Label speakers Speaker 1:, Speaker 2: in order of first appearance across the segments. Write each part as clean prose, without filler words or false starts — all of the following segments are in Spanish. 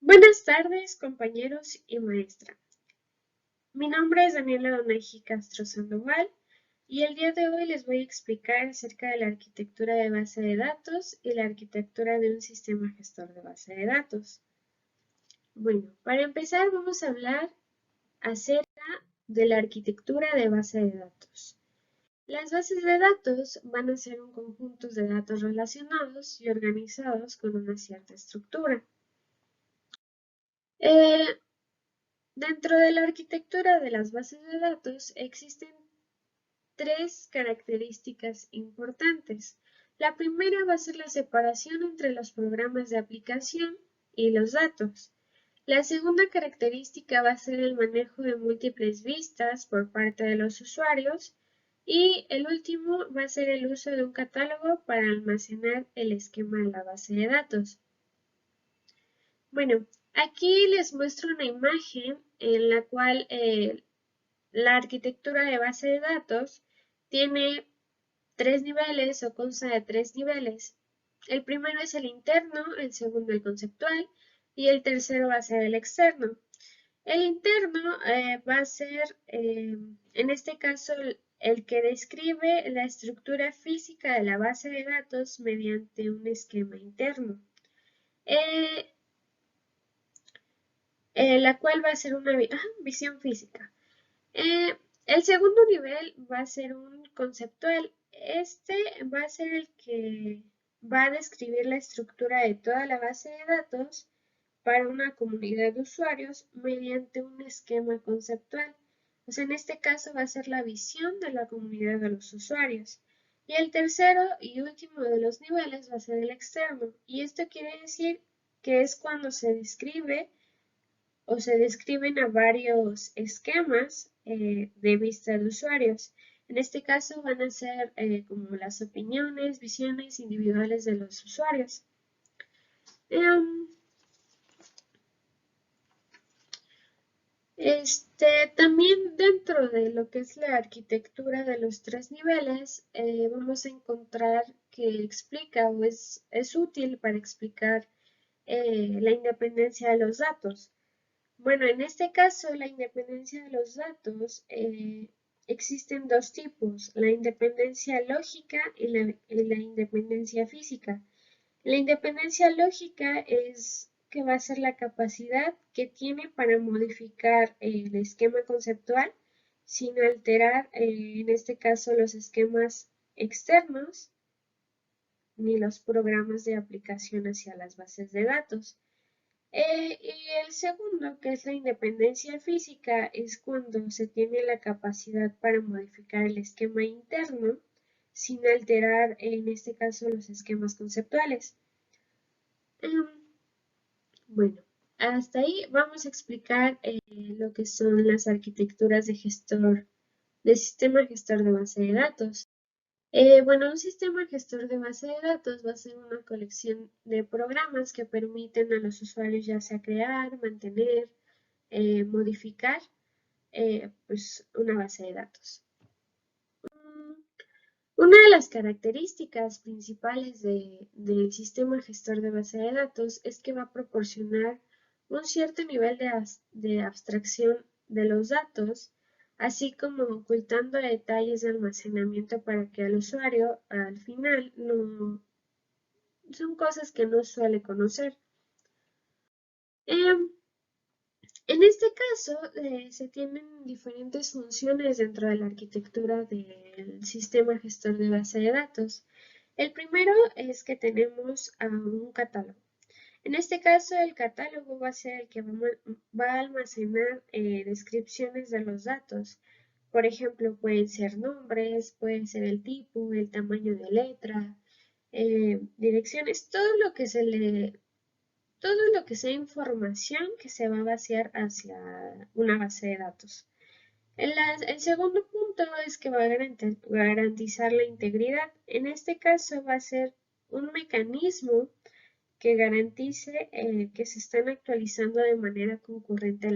Speaker 1: Buenas tardes, compañeros y maestra. Mi nombre es Daniela Donají Castro Sandoval y el día de hoy les voy a explicar acerca de la arquitectura de base de datos y la arquitectura de un sistema gestor de base de datos. Bueno, para empezar vamos a hablar acerca de la arquitectura de base de datos. Las bases de datos van a ser un conjunto de datos relacionados y organizados con una cierta estructura. Eh, Dentro de la arquitectura de las bases de datos existen tres características importantes. La primera va a ser la separación entre los programas de aplicación y los datos. La segunda característica va a ser el manejo de múltiples vistas por parte de los usuarios. Y el último va a ser el uso de un catálogo para almacenar el esquema de la base de datos. Bueno, aquí les muestro una imagen en la cual la arquitectura de base de datos tiene tres niveles o consta de tres niveles. El primero es el interno, el segundo el conceptual y el tercero va a ser el externo. El interno va a ser, en este caso, el que describe la estructura física de la base de datos mediante un esquema interno. Eh, la cual va a ser una visión física. El segundo nivel va a ser un conceptual. Este va a ser el que va a describir la estructura de toda la base de datos para una comunidad de usuarios mediante un esquema conceptual. Pues en este caso va a ser la visión de la comunidad de los usuarios. Y el tercero y último de los niveles va a ser el externo. Y esto quiere decir que es cuando se describe o se describen a varios esquemas de vista de usuarios. En este caso van a ser como las opiniones, visiones individuales de los usuarios. Em, También dentro de lo que es la arquitectura de los tres niveles, vamos a encontrar que explica o es útil para explicar la independencia de los datos. Bueno, en este caso, la independencia de los datos existen dos tipos, la independencia lógica y la independencia física. La independencia lógica es que va a ser la capacidad que tiene para modificar el esquema conceptual sin alterar, en este caso, los esquemas externos ni los programas de aplicación hacia las bases de datos. Y el segundo, que es la independencia física, es cuando se tiene la capacidad para modificar el esquema interno sin alterar, en este caso, los esquemas conceptuales. Bueno, hasta ahí vamos a explicar lo que son las arquitecturas de sistema gestor de base de datos. Bueno, un sistema gestor de base de datos va a ser una colección de programas que permiten a los usuarios ya sea crear, mantener, modificar pues una base de datos. Una de las características principales del sistema gestor de base de datos es que va a proporcionar un cierto nivel de abstracción de los datos, así como ocultando detalles de almacenamiento para que al usuario al final no son cosas que no suele conocer. Em, En este caso, se tienen diferentes funciones dentro de la arquitectura del sistema gestor de base de datos. El primero es que tenemos un catálogo. En este caso, el catálogo va a ser el que va a almacenar descripciones de los datos. Por ejemplo, pueden ser nombres, puede ser el tipo, el tamaño de letra, direcciones, todo lo que sea información que se va a vaciar hacia una base de datos. El segundo punto es que va a garantizar la integridad. En este caso va a ser un mecanismo que garantice que se están actualizando de manera concurrente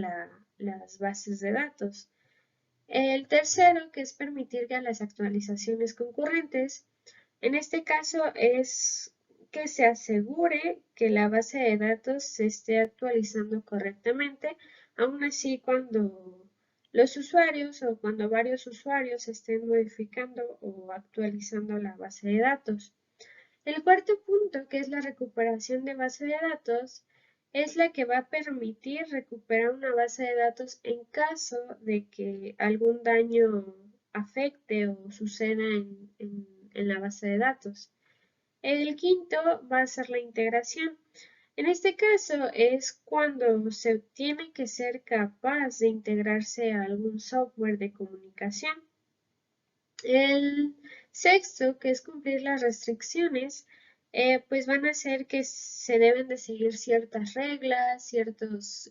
Speaker 1: las bases de datos. El tercero, que es permitir que las actualizaciones concurrentes, en este caso es que se asegure que la base de datos se esté actualizando correctamente, aun así cuando los usuarios o cuando varios usuarios estén modificando o actualizando la base de datos. El cuarto punto, que es la recuperación de base de datos, es la que va a permitir recuperar una base de datos en caso de que algún daño afecte o suceda en la base de datos. El quinto va a ser la integración. En este caso es cuando se tiene que ser capaz de integrarse a algún software de comunicación. El sexto, que es cumplir las restricciones, pues van a ser que se deben de seguir ciertas reglas, ciertas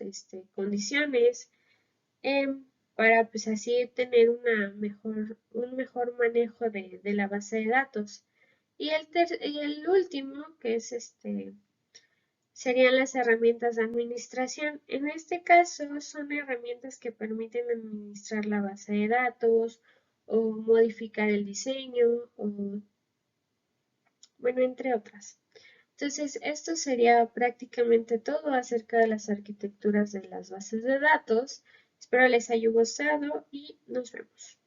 Speaker 1: condiciones, para pues así tener un mejor manejo de la base de datos. Y el último, que es serían las herramientas de administración. En este caso son herramientas que permiten administrar la base de datos o modificar el diseño o, bueno, entre otras. Entonces, esto sería prácticamente todo acerca de las arquitecturas de las bases de datos. Espero les haya gustado y nos vemos.